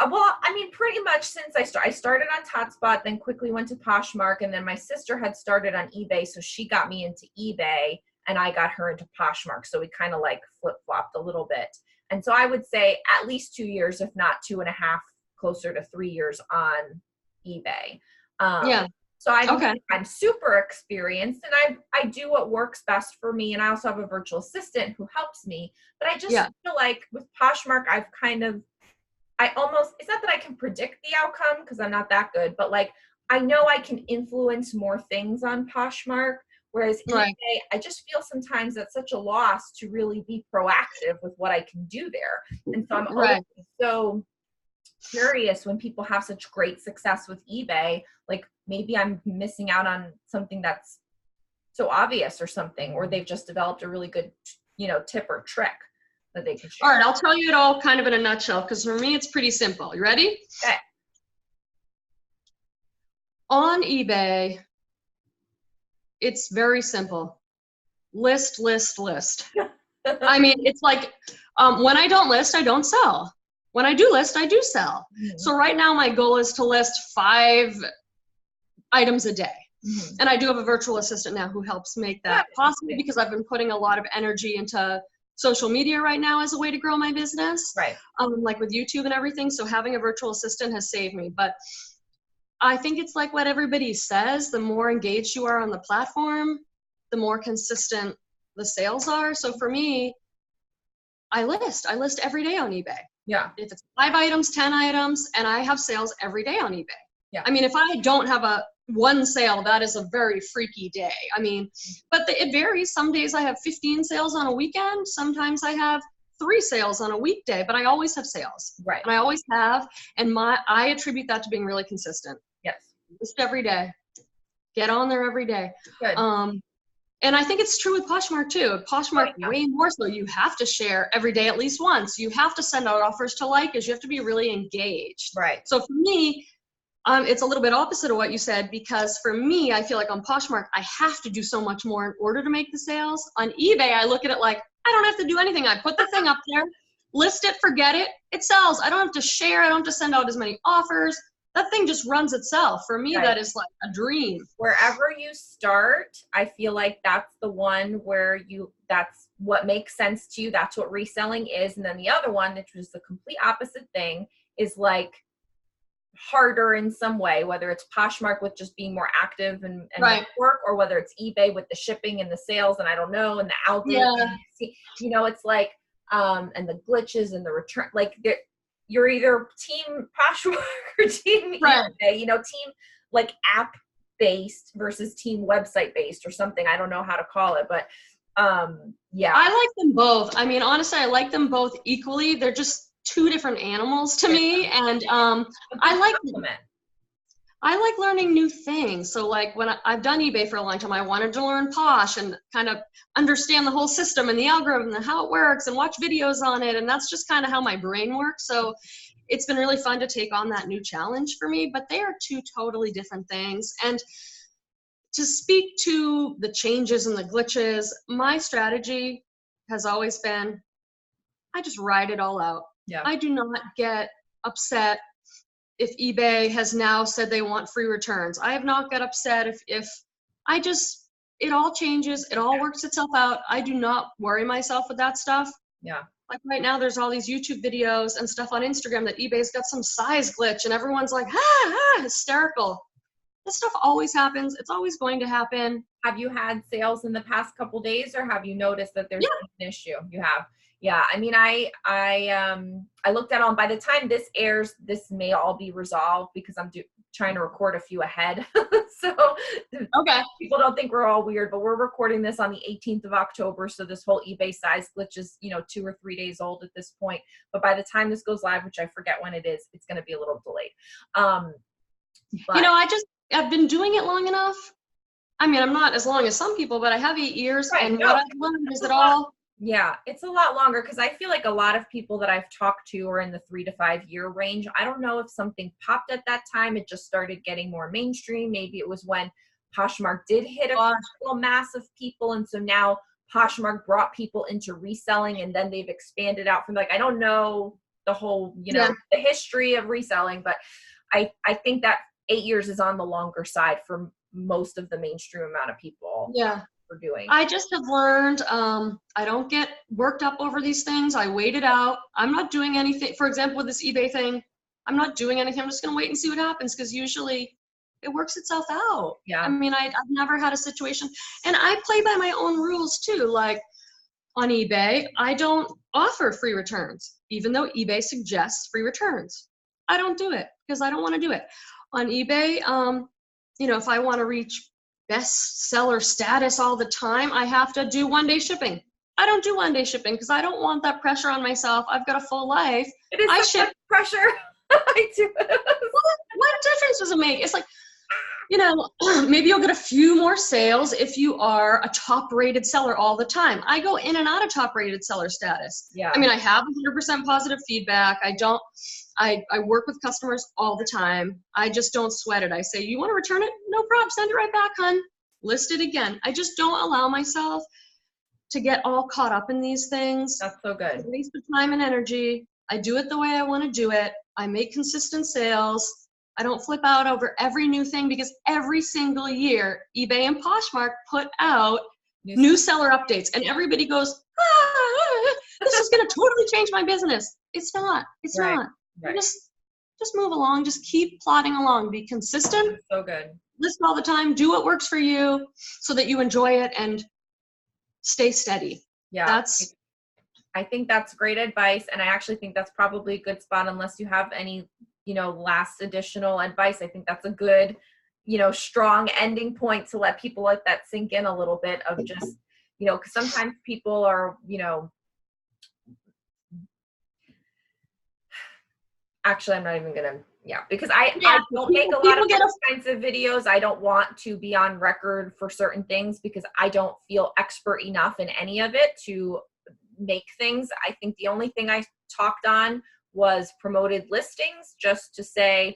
Well, I mean, pretty much since I started on Totspot, then quickly went to Poshmark, and then my sister had started on eBay, so she got me into eBay, and I got her into Poshmark. So we kind of like flip-flopped a little bit. And so I would say at least 2 years, if not 2.5, closer to 3 years on eBay. So I'm super experienced, and I do what works best for me. And I also have a virtual assistant who helps me. But I just feel like with Poshmark, it's not that I can predict the outcome because I'm not that good, but like, I know I can influence more things on Poshmark. Whereas eBay, I just feel sometimes that's such a loss to really be proactive with what I can do there. And so I'm always so curious when people have such great success with eBay, like maybe I'm missing out on something that's so obvious or something, or they've just developed a really good, you know, tip or trick that they can share. All right, I'll tell you it all kind of in a nutshell, because for me, it's pretty simple. You ready? Okay. On eBay, it's very simple. List, list, list. I mean, it's like when I don't list, I don't sell. When I do list, I do sell. Mm-hmm. So right now my goal is to list 5 items a day. Mm-hmm. And I do have a virtual assistant now who helps make that possible, because I've been putting a lot of energy into social media right now as a way to grow my business. Right. Like with YouTube and everything. So having a virtual assistant has saved me. But I think it's like what everybody says, the more engaged you are on the platform, the more consistent the sales are. So for me, I list every day on eBay. Yeah. If it's 5 items, 10 items, and I have sales every day on eBay. Yeah. I mean, if I don't have one sale, that is a very freaky day. I mean, but it varies. Some days I have 15 sales on a weekend. Sometimes I have 3 sales on a weekday, but I always have sales. Right. And I always have. And I attribute that to being really consistent. Yes. Just every day. Get on there every day. Good. And I think it's true with Poshmark too. Poshmark, way more so. You have to share every day at least once. You have to send out offers to likers. You have to be really engaged. Right. So for me, it's a little bit opposite of what you said, because for me, I feel like on Poshmark, I have to do so much more in order to make the sales. On eBay, I look at it like, I don't have to do anything. I put the thing up there, list it, forget it, it sells. I don't have to share. I don't have to send out as many offers. That thing just runs itself. For me, that is like a dream. Wherever you start, I feel like that's the one where that's what makes sense to you. That's what reselling is. And then the other one, which was the complete opposite thing, is like harder in some way, whether it's Poshmark with just being more active and work, or whether it's eBay with the shipping and the sales and I don't know, and the algorithm. You know, it's like, and the glitches and the return, like you're either team Poshmark or team eBay, you know, team like app based versus team website based or something. I don't know how to call it, but yeah. I like them both. I mean, honestly, I like them both equally. They're just 2 different animals to me. And I like learning new things. So like when I've done eBay for a long time, I wanted to learn Posh and kind of understand the whole system and the algorithm and how it works and watch videos on it. And that's just kind of how my brain works. So it's been really fun to take on that new challenge for me, but they are 2 totally different things. And to speak to the changes and the glitches, my strategy has always been, I just ride it all out. Yeah. I do not get upset if eBay has now said they want free returns. I have not got upset if it all changes, it all works itself out. I do not worry myself with that stuff. Yeah. Like right now, there's all these YouTube videos and stuff on Instagram that eBay's got some size glitch and everyone's like, hysterical. This stuff always happens. It's always going to happen. Have you had sales in the past couple days, or have you noticed that there's an issue? You have. Yeah, I mean, I looked at by the time this airs, this may all be resolved because I'm trying to record a few ahead. So people don't think we're all weird, but we're recording this on the 18th of October. So this whole eBay size glitch is, 2 or 3 days old at this point. But by the time this goes live, which I forget when it is, it's going to be a little delayed. But, I've been doing it long enough. I mean, I'm not as long as some people, but I have 8 years. Right. And what I've learned is yeah, it's a lot longer, because I feel like a lot of people that I've talked to are in the 3 to 5 year range. I don't know if something popped at that time. It just started getting more mainstream. Maybe it was when Poshmark did hit a critical mass of people. And so now Poshmark brought people into reselling, and then they've expanded out from I don't know the whole, the history of reselling, but I think that 8 years is on the longer side for most of the mainstream amount of people. Yeah. Doing. I just have learned I don't get worked up over these things. I wait it out. I'm not doing anything. For example, with this eBay thing, I'm not doing anything. I'm just going to wait and see what happens, because usually it works itself out. Yeah. I mean, I've never had a situation, and I play by my own rules too. Like on eBay, I don't offer free returns, even though eBay suggests free returns. I don't do it because I don't want to do it. On eBay, if I want to reach bestseller status all the time, I have to do 1-day shipping. I don't do 1-day shipping because I don't want that pressure on myself. I've got a full life. It is such pressure. I do. What difference does it make? It's like, maybe you'll get a few more sales if you are a top-rated seller all the time. I go in and out of top-rated seller status. Yeah. I mean, I have 100% positive feedback. I work with customers all the time. I just don't sweat it. I say, you want to return it? No problem. Send it right back, hun. List it again. I just don't allow myself to get all caught up in these things. That's so good. It's a waste of time and energy. I do it the way I want to do it. I make consistent sales. I don't flip out over every new thing, because every single year, eBay and Poshmark put out new seller updates, and everybody goes, this is going to totally change my business. It's not. It's not. Right. Just move along. Just keep plodding along. Be consistent. So good. Listen all the time. Do what works for you so that you enjoy it, and stay steady. Yeah. I think that's great advice. And I actually think that's probably a good spot unless you have any, last additional advice. I think that's a good, strong ending point to let people let that sink in a little bit of just, because sometimes people are, actually, I'm not even going to, because I don't make a lot of those kinds of videos. I don't want to be on record for certain things because I don't feel expert enough in any of it to make things. I think the only thing I talked on was promoted listings, just to say,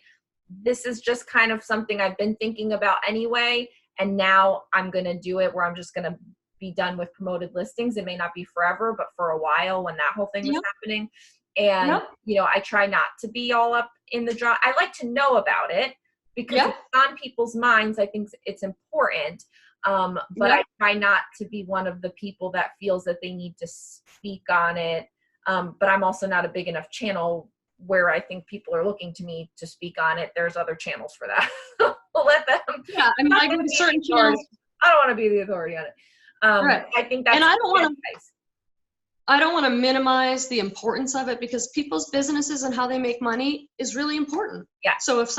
this is just kind of something I've been thinking about anyway. And now I'm going to do it where I'm just going to be done with promoted listings. It may not be forever, but for a while when that whole thing was happening. And, I try not to be all up in the draw. I like to know about it because it's on people's minds. I think it's important. But I try not to be one of the people that feels that they need to speak on it. But I'm also not a big enough channel where I think people are looking to me to speak on it. There's other channels for that. We'll let them. Yeah, I mean, I go to certain channels. I don't want to be the authority on it. Right. I think that's, and I don't want to minimize the importance of it because people's businesses and how they make money is really important. Yeah. So if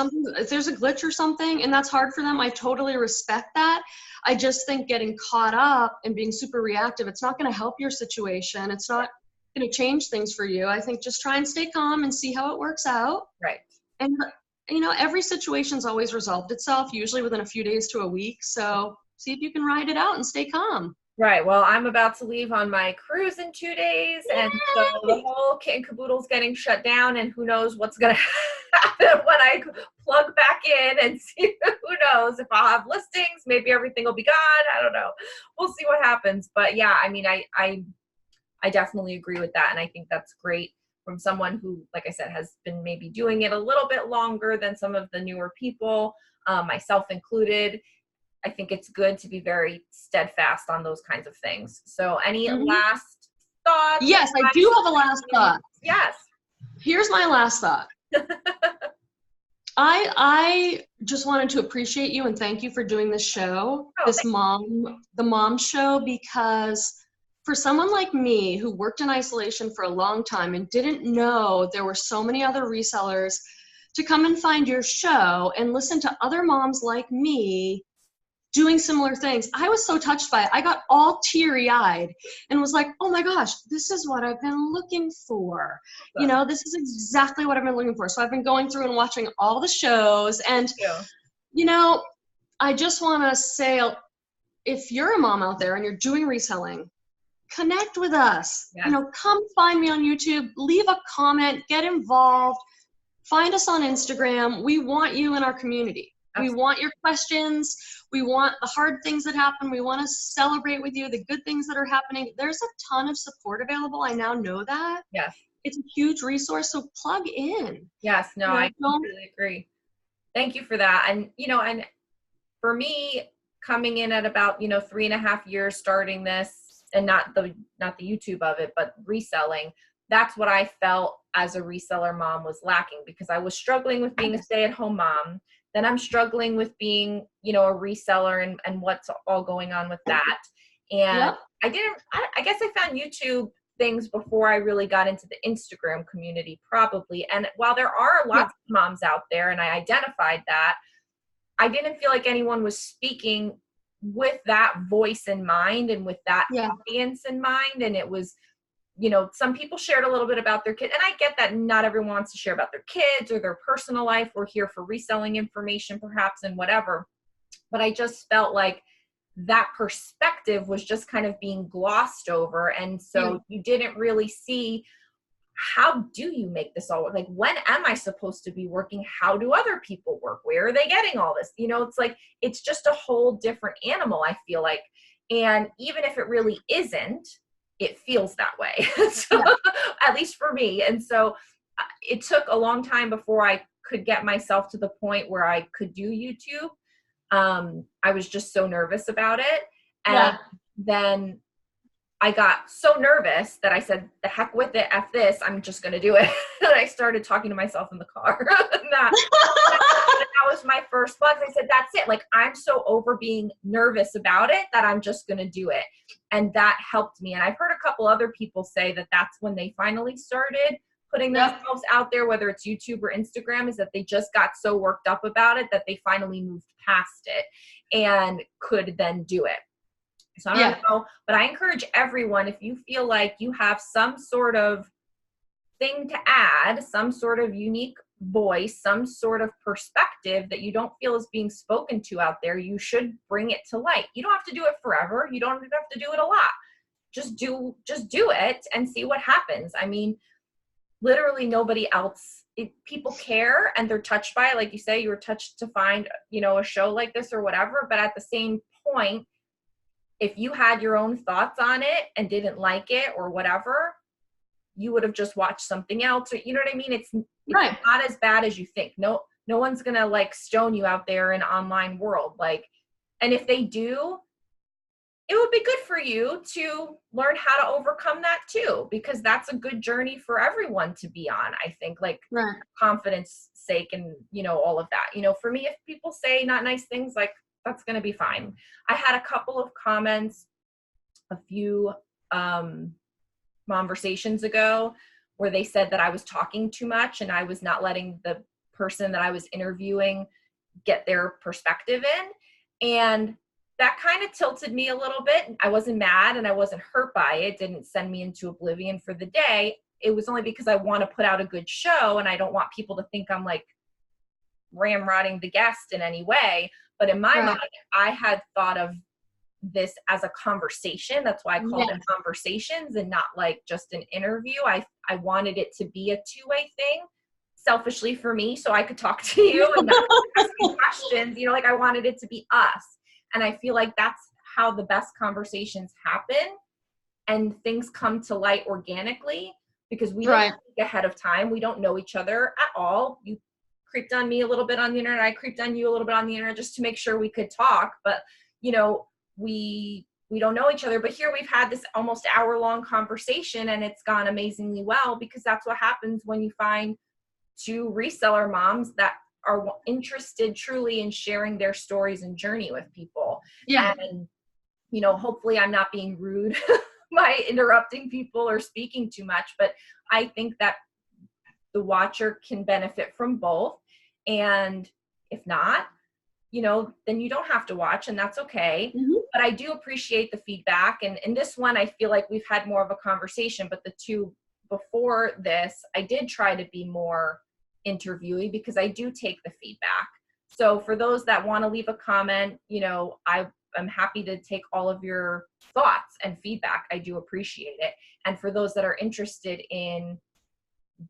there's a glitch or something and that's hard for them, I totally respect that. I just think getting caught up and being super reactive, it's not going to help your situation. It's not going to change things for you. I think just try and stay calm and see how it works out. Right. And, every situation's always resolved itself, usually within a few days to a week. So see if you can ride it out and stay calm. Right. Well, I'm about to leave on my cruise in 2 days. And so the whole kit and caboodle's getting shut down, and who knows what's going to happen when I plug back in and see, who knows if I'll have listings, maybe everything will be gone. I don't know. We'll see what happens. But yeah, I mean, I definitely agree with that. And I think that's great from someone who, like I said, has been maybe doing it a little bit longer than some of the newer people, myself included. I think it's good to be very steadfast on those kinds of things. So any last thoughts? Yes, I do have a last thought. Yes. Here's my last thought. I just wanted to appreciate you and thank you for doing this show, the mom show, because for someone like me who worked in isolation for a long time and didn't know there were so many other resellers, to come and find your show and listen to other moms like me doing similar things, I was so touched by it. I got all teary-eyed and was like, oh my gosh, this is what I've been looking for. This is exactly what I've been looking for. So I've been going through and watching all the shows. And, I just want to say, if you're a mom out there and you're doing reselling, connect with us. Yes. Come find me on YouTube, leave a comment, get involved, find us on Instagram. We want you in our community. Absolutely. We want your questions. We want the hard things that happen. We want to celebrate with you the good things that are happening. There's a ton of support available. I now know that. Yes. It's a huge resource, so plug in. Yes, no, I completely agree. Thank you for that. And, and for me, coming in at about, 3.5 years starting this, and not the YouTube of it, but reselling, that's what I felt as a reseller mom was lacking, because I was struggling with being a stay-at-home mom. Then I'm struggling with being, a reseller and what's all going on with that. And I guess I found YouTube things before I really got into the Instagram community probably. And while there are lots of moms out there, and I identified that, I didn't feel like anyone was speaking with that voice in mind and with that audience in mind. And it was, some people shared a little bit about their kid, and I get that not everyone wants to share about their kids or their personal life. We're here for reselling information perhaps and whatever. But I just felt like that perspective was just kind of being glossed over. And so you didn't really see, how do you make this all work? Like, when am I supposed to be working? How do other people work? Where are they getting all this? It's like, it's just a whole different animal, I feel like. And even if it really isn't, it feels that way. So, at least for me. And so it took a long time before I could get myself to the point where I could do YouTube. I was just so nervous about it. And then I got so nervous that I said, the heck with it, F this, I'm just going to do it. And I started talking to myself in the car. that was was my first bug. I said, that's it. Like, I'm so over being nervous about it that I'm just going to do it. And that helped me. And I've heard a couple other people say that that's when they finally started putting themselves out there, whether it's YouTube or Instagram, is that they just got so worked up about it that they finally moved past it and could then do it. So I don't know, but I encourage everyone, if you feel like you have some sort of thing to add, some sort of unique voice, some sort of perspective that you don't feel is being spoken to out there, you should bring it to light. You don't have to do it forever. You don't have to do it a lot. Just do it and see what happens. I mean, literally nobody else, people care and they're touched by it. Like you say, you were touched to find, a show like this or whatever. But at the same point, if you had your own thoughts on it and didn't like it or whatever, you would have just watched something else. Or, you know what I mean? It's not as bad as you think. No one's going to like stone you out there in an online world. Like, and if they do, it would be good for you to learn how to overcome that too, because that's a good journey for everyone to be on. I think, like, confidence sake and, all of that, for me, if people say not nice things, like, that's going to be fine. I had a couple of comments a few, Momversations ago where they said that I was talking too much and I was not letting the person that I was interviewing get their perspective in. And that kind of tilted me a little bit. I wasn't mad and I wasn't hurt by it. It didn't send me into oblivion for the day. It was only because I want to put out a good show and I don't want people to think I'm like ramrodding the guest in any way. But in my mind, I had thought of this as a conversation. That's why I called it Momversations and not like just an interview. I wanted it to be a two-way thing, selfishly for me, so I could talk to you and not ask me questions. Like, I wanted it to be us. And I feel like that's how the best conversations happen and things come to light organically, because we don't think ahead of time. We don't know each other at all. You creeped on me a little bit on the internet. I creeped on you a little bit on the internet just to make sure we could talk. But, we don't know each other, but here we've had this almost hour-long conversation and it's gone amazingly well, because that's what happens when you find two reseller moms that are interested truly in sharing their stories and journey with people. And, hopefully I'm not being rude by interrupting people or speaking too much, but I think that the watcher can benefit from both. And if not, then you don't have to watch, and that's okay. But I do appreciate the feedback. And in this one, I feel like we've had more of a conversation, but the two before this, I did try to be more interviewee because I do take the feedback. So for those that want to leave a comment, I'm happy to take all of your thoughts and feedback. I do appreciate it. And for those that are interested in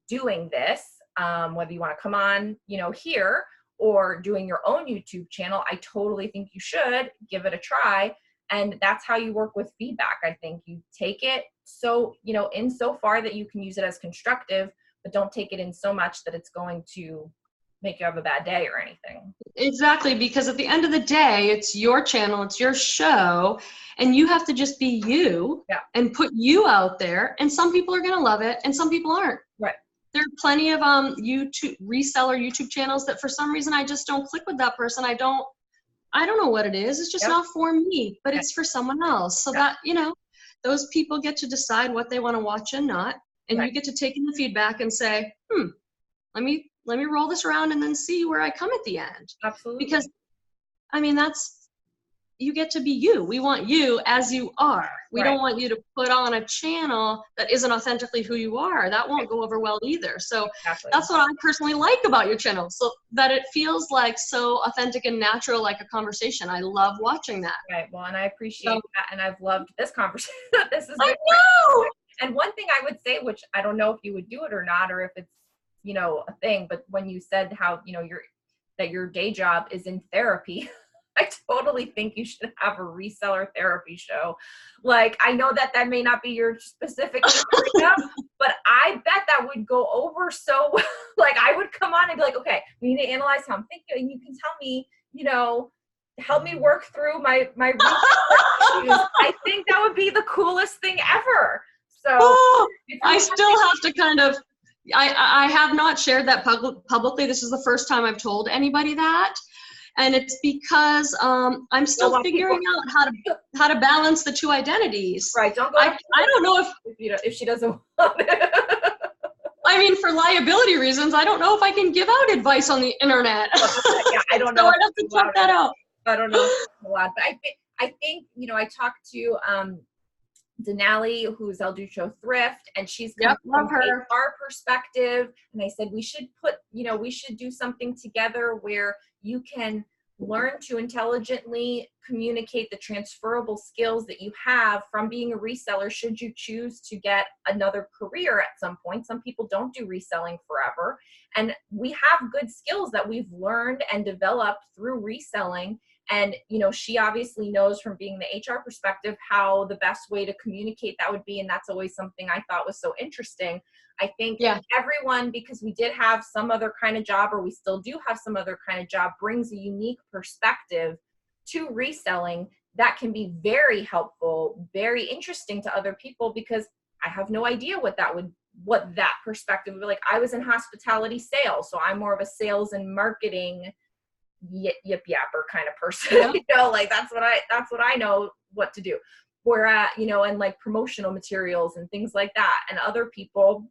doing this, whether you want to come on, here, or doing your own YouTube channel, I totally think you should give it a try. And that's how you work with feedback. I think you take it so, in so far that you can use it as constructive, but don't take it in so much that it's going to make you have a bad day or anything. Exactly, because at the end of the day, it's your channel, it's your show, and you have to just be you and put you out there. And some people are going to love it and some people aren't. Right. There are plenty of YouTube reseller YouTube channels that for some reason I just don't click with that person. I don't know what it is. It's just not for me, but it's for someone else. So that, those people get to decide what they want to watch and not. And you get to take in the feedback and say, let me roll this around and then see where I come at the end. Absolutely. Because you get to be you. We want you as you are. We don't want you to put on a channel that isn't authentically who you are. That won't go over well either. So that's what I personally like about your channel. So that it feels like so authentic and natural, like a conversation. I love watching that. Right. Well, and I appreciate that. And I've loved this conversation. This is I know. And one thing I would say, which I don't know if you would do it or not, or if it's, a thing, but when you said how, your day job is in therapy, I totally think you should have a reseller therapy show. Like, I know that may not be your specific area, but I bet that would go over so well. Like, I would come on and be like, okay, we need to analyze how I'm thinking, and you can tell me, help me work through my reseller issues. I think that would be the coolest thing ever. So I still have to kind of I have not shared that publicly. This is the first time I've told anybody that. And it's because I'm still figuring out how to balance the two identities. Right. Don't go. I don't know if she doesn't want it. I mean, for liability reasons, I don't know if I can give out advice on the internet. Yeah, I don't know. So I'd have to check that out. I don't know a lot, but I think I talked to Denali, who's El Ducho Thrift, and she's love her. Our perspective, and I said we should we should do something together where you can learn to intelligently communicate the transferable skills that you have from being a reseller should you choose to get another career at some point. Some people don't do reselling forever, and we have good skills that we've learned and developed through reselling. And she obviously knows from being the HR perspective how the best way to communicate that would be, and that's always something I thought was so interesting. I think everyone, because we did have some other kind of job, or we still do have some other kind of job, brings a unique perspective to reselling that can be very helpful, very interesting to other people, because I have no idea what that perspective would be like. I was in hospitality sales, so I'm more of a sales and marketing yip yapper kind of person. Like that's what I know what to do. Whereas, and like promotional materials and things like that. And other people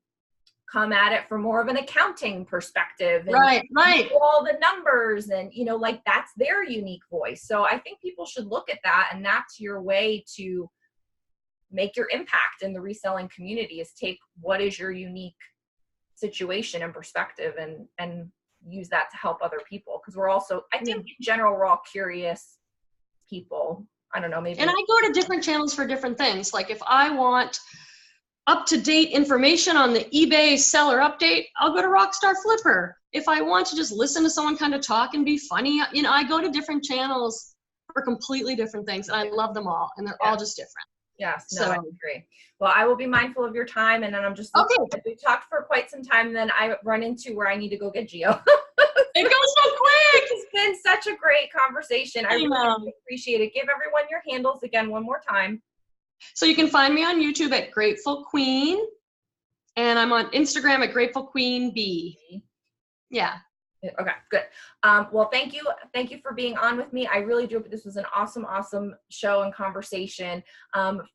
come at it from more of an accounting perspective. And right. all the numbers and, like that's their unique voice. So I think people should look at that, and that's your way to make your impact in the reselling community, is take what is your unique situation and perspective and use that to help other people. Because we're also, I think in general, we're all curious people. I don't know, maybe. And I go to different channels for different things. Like if I want up-to-date information on the eBay seller update, I'll go to Rockstar Flipper. If I want to just listen to someone kind of talk and be funny, I go to different channels for completely different things, and I love them all, and they're all just different. Yes, no, I agree. Well, I will be mindful of your time, and then I'm just we talked for quite some time, and then I run into where I need to go get Gio. It goes so quick. It's been such a great conversation. I really appreciate it. Give everyone your handles again one more time. So you can find me on YouTube at Grateful Queen, and I'm on Instagram at Grateful Queen B. Yeah. Okay, good. Well, thank you for being on with me. I really do. This was an awesome show and conversation.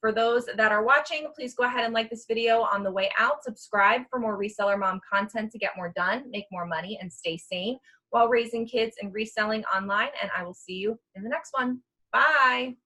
For those that are watching, please go ahead and like this video on the way out. Subscribe for more Reseller Mom content to get more done, make more money, and stay sane while raising kids and reselling online. And I will see you in the next one. Bye.